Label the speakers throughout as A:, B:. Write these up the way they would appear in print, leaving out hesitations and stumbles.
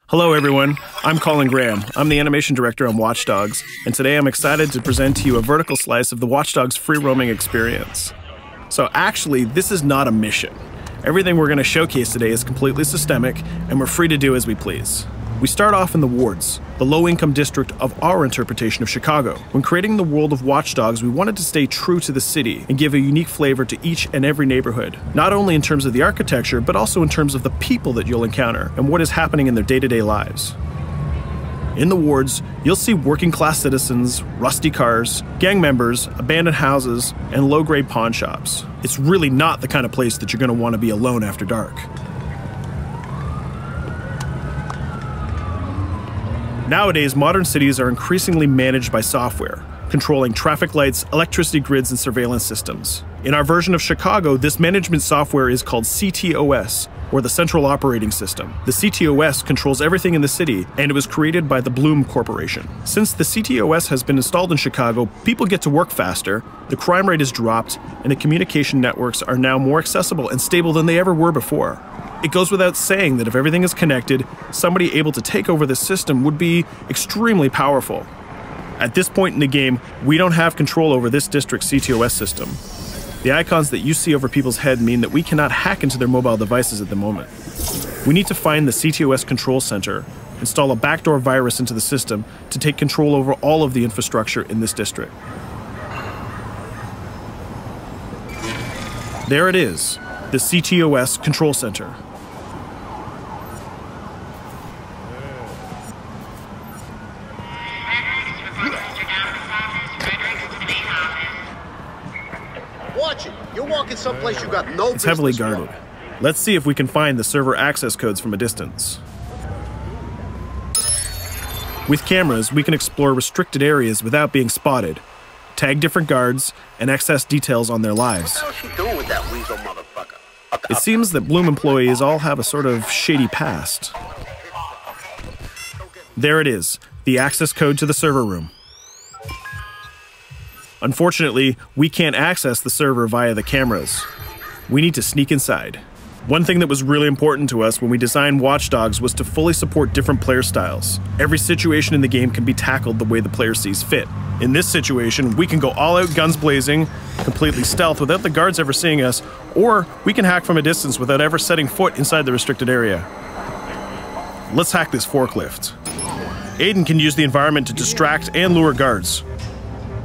A: Hello everyone, I'm Colin Graham. I'm the animation director on Watch Dogs, and today I'm excited to present to you a vertical slice of the Watch Dogs free roaming experience. So actually, this is not a mission. Everything we're going to showcase today is completely systemic, and we're free to do as we please. We start off in the wards, the low-income district of our interpretation of Chicago. When creating the world of Watch Dogs, we wanted to stay true to the city and give a unique flavor to each and every neighborhood, not only in terms of the architecture, but also in terms of the people that you'll encounter and what is happening in their day-to-day lives. In the wards, you'll see working-class citizens, rusty cars, gang members, abandoned houses, and low-grade pawn shops. It's really not the kind of place that you're going to want to be alone after dark. Nowadays, modern cities are increasingly managed by software, controlling traffic lights, electricity grids, and surveillance systems. In our version of Chicago, this management software is called ctOS, or the Central Operating System. The ctOS controls everything in the city, and it was created by the Bloom Corporation. Since the ctOS has been installed in Chicago, people get to work faster, the crime rate has dropped, and the communication networks are now more accessible and stable than they ever were before. It goes without saying that if everything is connected, somebody able to take over the system would be extremely powerful. At this point in the game, we don't have control over this district's ctOS system. The icons that you see over people's head mean that we cannot hack into their mobile devices at the moment. We need to find the ctOS control center, install a backdoor virus into the system to take control over all of the infrastructure in this district. There it is, the ctOS control center.
B: Watch it. You're walking someplace you got no business.
A: It's heavily guarded. Let's see if we can find the server access codes from a distance. With cameras, we can explore restricted areas without being spotted, tag different guards, and access details on their lives.
B: What the hell is she doing with that weasel motherfucker?
A: It seems that Bloom employees all have a sort of shady past. There it is, the access code to the server room. Unfortunately, we can't access the server via the cameras. We need to sneak inside. One thing that was really important to us when we designed Watch Dogs was to fully support different player styles. Every situation in the game can be tackled the way the player sees fit. In this situation, we can go all out guns blazing, completely stealth without the guards ever seeing us, or we can hack from a distance without ever setting foot inside the restricted area. Let's hack this forklift. Aiden can use the environment to distract and lure guards.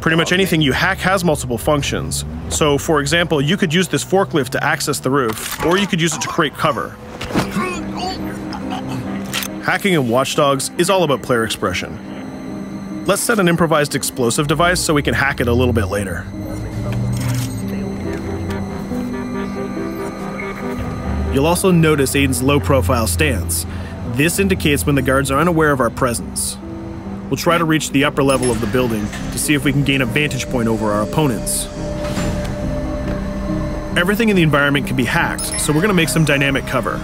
A: Pretty much anything you hack has multiple functions. So, for example, you could use this forklift to access the roof, or you could use it to create cover. Hacking in Watch Dogs is all about player expression. Let's set an improvised explosive device so we can hack it a little bit later. You'll also notice Aiden's low-profile stance. This indicates when the guards are unaware of our presence. We'll try to reach the upper level of the building to see if we can gain a vantage point over our opponents. Everything in the environment can be hacked, so we're going to make some dynamic cover.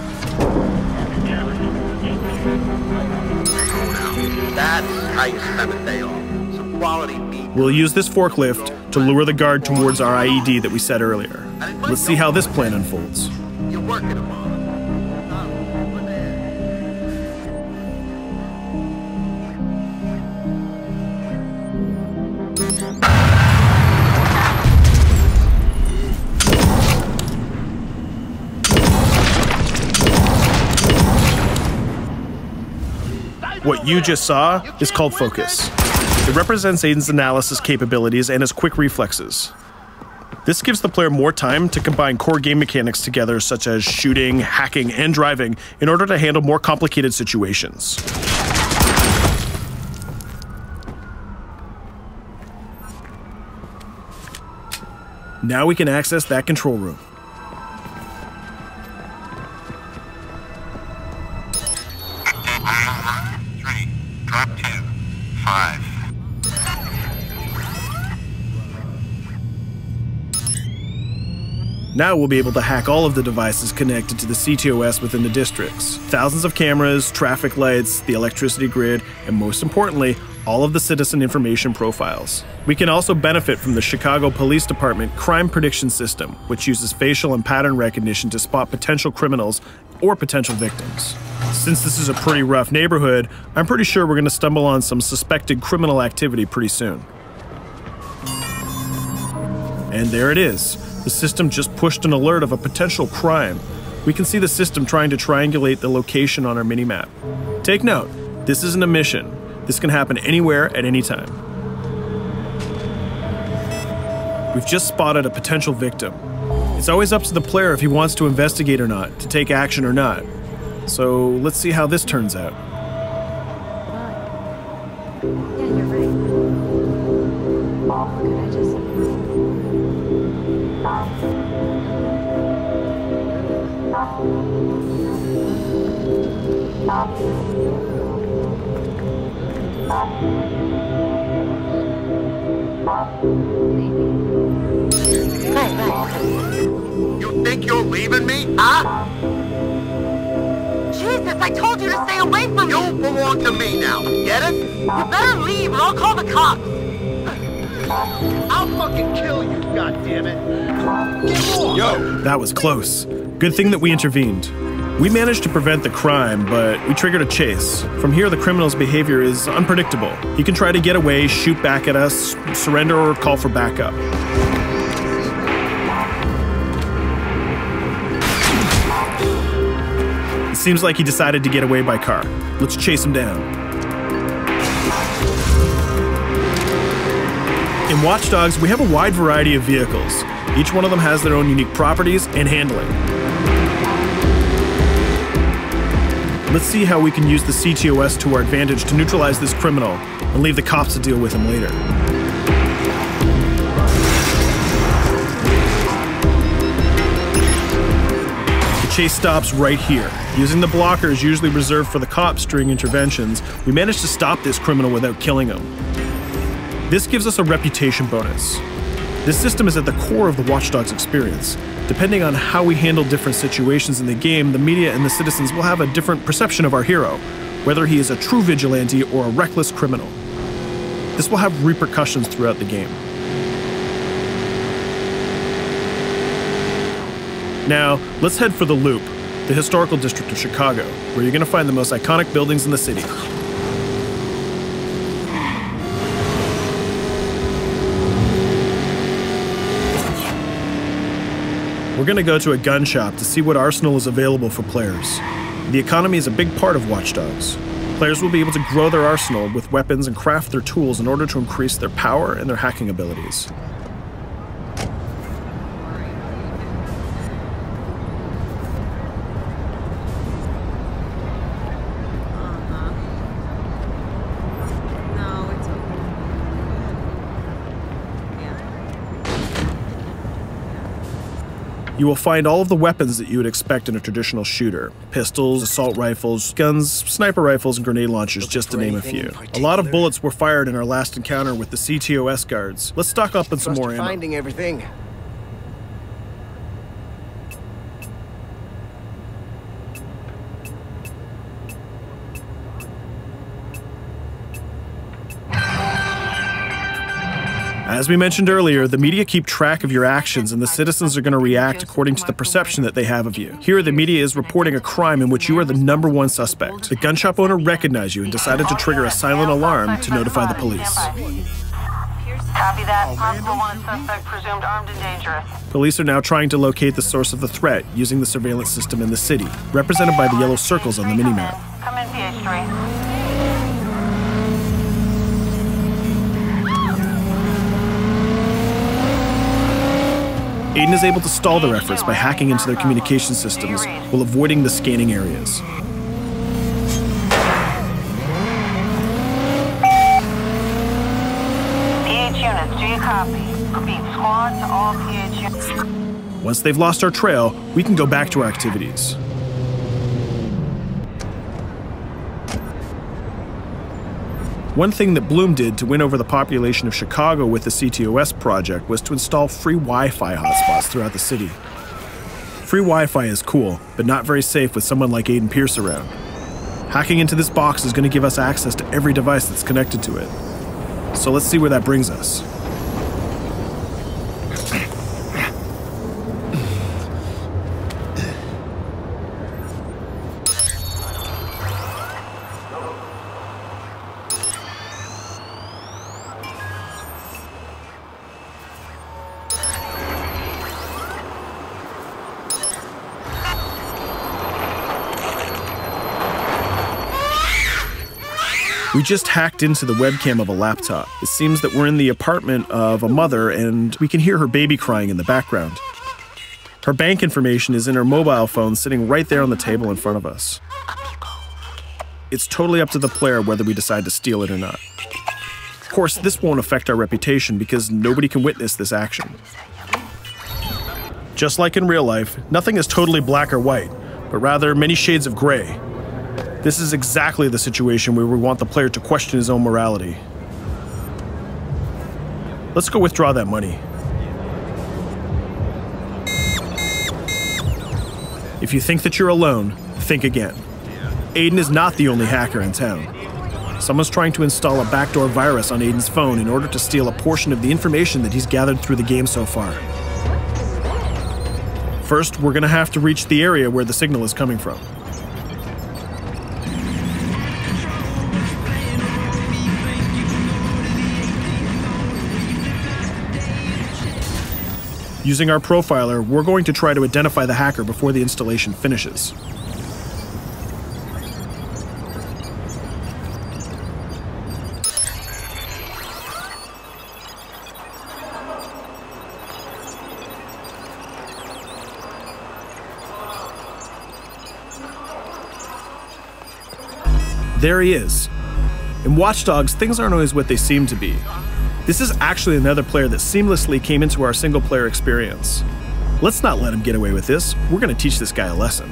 B: That's how you spend a day off. Some quality meat.
A: We'll use this forklift to lure the guard towards our IED that we set earlier. Let's see how this plan unfolds.
B: You're working them on.
A: What you just saw is called focus. It represents Aiden's analysis capabilities and his quick reflexes. This gives the player more time to combine core game mechanics together, such as shooting, hacking, and driving, in order to handle more complicated situations. Now we can access that control room.
C: Drop 2, 5.
A: Now we'll be able to hack all of the devices connected to the ctOS within the districts. Thousands of cameras, traffic lights, the electricity grid, and most importantly, all of the citizen information profiles. We can also benefit from the Chicago Police Department Crime Prediction System, which uses facial and pattern recognition to spot potential criminals or potential victims. Since this is a pretty rough neighborhood, I'm pretty sure we're going to stumble on some suspected criminal activity pretty soon. And there it is. The system just pushed an alert of a potential crime. We can see the system trying to triangulate the location on our minimap. Take note, this isn't a mission. This can happen anywhere at any time. We've just spotted a potential victim. It's always up to the player if he wants to investigate or not, to take action or not. So let's see how this turns out.
B: You think you're leaving me? Huh?
D: Jesus, I told you to stay away from me!
B: You belong to me now, get it?
D: You better leave or I'll call the cops!
B: I'll fucking kill you, goddammit! Get off!
A: Yo, that was close. Good thing that we intervened. We managed to prevent the crime, but we triggered a chase. From here, the criminal's behavior is unpredictable. He can try to get away, shoot back at us, surrender, or call for backup. It seems like he decided to get away by car. Let's chase him down. In Watch Dogs, we have a wide variety of vehicles. Each one of them has their own unique properties and handling. Let's see how we can use the ctOS to our advantage to neutralize this criminal and leave the cops to deal with him later. The chase stops right here. Using the blockers usually reserved for the cops during interventions, we managed to stop this criminal without killing him. This gives us a reputation bonus. This system is at the core of the Watch Dogs experience. Depending on how we handle different situations in the game, the media and the citizens will have a different perception of our hero, whether he is a true vigilante or a reckless criminal. This will have repercussions throughout the game. Now, let's head for the Loop, the historical district of Chicago, where you're going to find the most iconic buildings in the city. We're going to go to a gun shop to see what arsenal is available for players. The economy is a big part of Watch Dogs. Players will be able to grow their arsenal with weapons and craft their tools in order to increase their power and their hacking abilities. You will find all of the weapons that you would expect in a traditional shooter. Pistols, assault rifles, guns, sniper rifles, and grenade launchers, just to name a few. A lot of bullets were fired in our last encounter with the ctOS guards. Let's stock up on some more ammo.
E: Finding everything.
A: As we mentioned earlier, the media keep track of your actions and the citizens are going to react according to the perception that they have of you. Here, the media is reporting a crime in which you are the #1 suspect. The gun shop owner recognized you and decided to trigger a silent alarm to notify the police.
D: Copy that. Possible one suspect presumed armed and dangerous.
A: Police are now trying to locate the source of the threat using the surveillance system in the city, represented by the yellow circles on the minimap.
D: Come in, PH3.
A: Aiden is able to stall their efforts by hacking into their communication systems while avoiding the scanning areas.
D: PH units, do you copy? Repeat, squad to all PH units.
A: Once they've lost our trail, we can go back to our activities. One thing that Bloom did to win over the population of Chicago with the ctOS project was to install free Wi-Fi hotspots throughout the city. Free Wi-Fi is cool, but not very safe with someone like Aiden Pierce around. Hacking into this box is going to give us access to every device that's connected to it. So let's see where that brings us. We just hacked into the webcam of a laptop. It seems that we're in the apartment of a mother and we can hear her baby crying in the background. Her bank information is in her mobile phone sitting right there on the table in front of us. It's totally up to the player whether we decide to steal it or not. Of course, this won't affect our reputation because nobody can witness this action. Just like in real life, nothing is totally black or white, but rather many shades of gray. This is exactly the situation where we want the player to question his own morality. Let's go withdraw that money. If you think that you're alone, think again. Aiden is not the only hacker in town. Someone's trying to install a backdoor virus on Aiden's phone in order to steal a portion of the information that he's gathered through the game so far. First, we're gonna have to reach the area where the signal is coming from. Using our profiler, we're going to try to identify the hacker before the installation finishes. There he is. In Watch Dogs, things aren't always what they seem to be. This is actually another player that seamlessly came into our single-player experience. Let's not let him get away with this. We're going to teach this guy a lesson.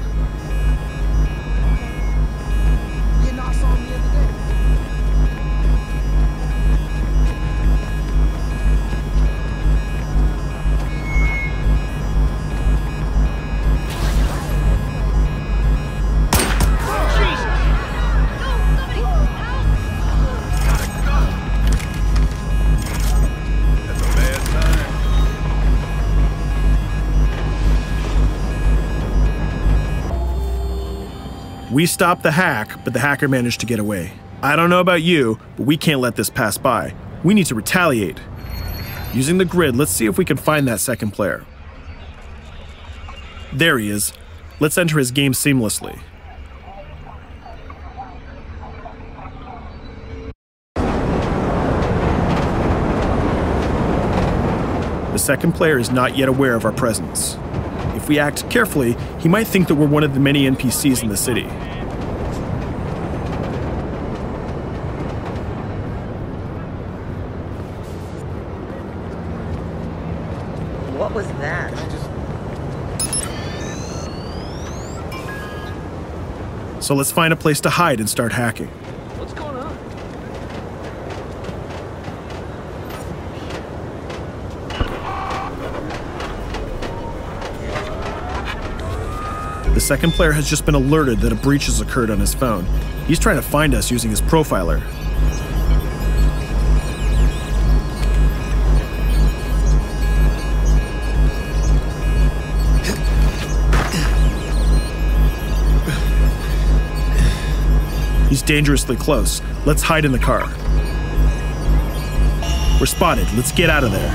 A: We stopped the hack, but the hacker managed to get away. I don't know about you, but we can't let this pass by. We need to retaliate. Using the grid, let's see if we can find that second player. There he is. Let's enter his game seamlessly. The second player is not yet aware of our presence. If we act carefully, he might think that we're one of the many NPCs in the city.
E: What was that?
A: So let's find a place to hide and start hacking.
E: What's going on?
A: The second player has just been alerted that a breach has occurred on his phone. He's trying to find us using his profiler. He's dangerously close. Let's hide in the car. We're spotted. Let's get out of there.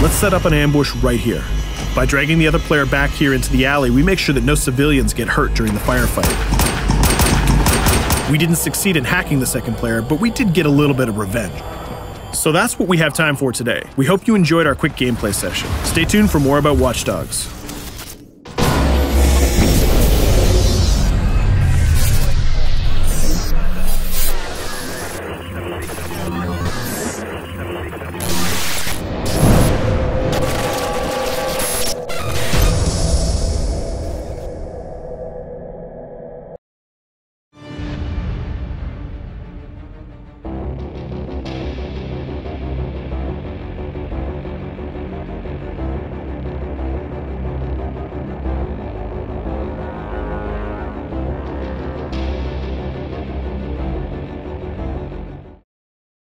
A: Let's set up an ambush right here. By dragging the other player back here into the alley, we make sure that no civilians get hurt during the firefight. We didn't succeed in hacking the second player, but we did get a little bit of revenge. So that's what we have time for today. We hope you enjoyed our quick gameplay session. Stay tuned for more about Watch Dogs.